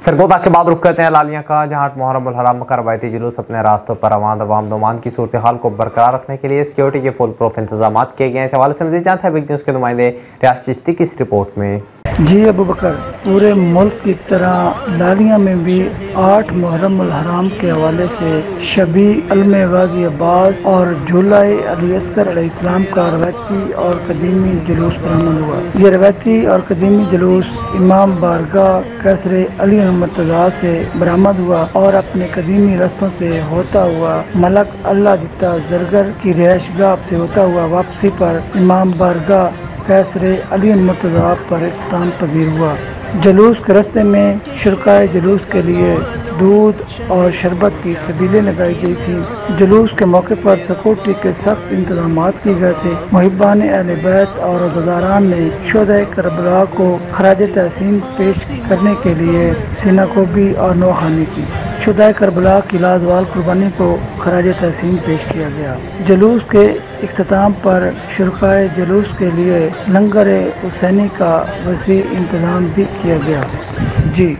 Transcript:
सरगोदा के बाद रुख करते हैं लालियां का, जहां मुहर्रम उल हराम का रवायती जुलूस अपने रास्तों पर रवान अवाम दोमान की सूरत हाल को बरकरार रखने के लिए सिक्योरिटी के फुल प्रूफ इंतजाम किए गए हैं। इस हवाले से मज़ीद जानते हैं बिग न्यूज़ के नुमाइंदे रियाज चिश्ती की इस रिपोर्ट में। जी अबू बकर, पूरे मुल्क की तरह लालिया में भी 8 मुहर्रम उल हराम के हवाले से शबी अलमे गाजी अब्बास और झूलाए अली अस्कर अलैहिस्सलाम का रवायती और कदीमी जुलूस बरामद हुआ। ये रवायती और कदीमी जुलूस इमाम बारगाह कैसरे अली मुर्तज़ा से बरामद हुआ और अपने कदीमी रस्तों से होता हुआ मलक अल्लाह दिता जरगर की रिहाइशगाह से होता हुआ वापसी पर इमाम बारगाह कैसरे अली मुर्तज़ा पर इख्तिताम पजीर हुआ। जुलूस के रस्ते में शुरकाए जुलूस के लिए दूध और शरबत की सबीलें लगाई गई थी। जुलूस के मौके पर सिक्योरिटी के सख्त इंतजाम किए गए थे। मुहिब्बान अहले बैत और रोज़ादारान ने शुहदाए करबला को खराज तहसीन पेश करने के लिए सीनाकोबी और नौखानी की। शुहदाए करबला की लाजवाल कुर्बानी को खराज तहसीन पेश किया गया। जुलूस के इख्तिताम पर शुरकाए जुलूस के लिए लंगर हुसैनी का वसी इंतजाम भी किया गया। जी।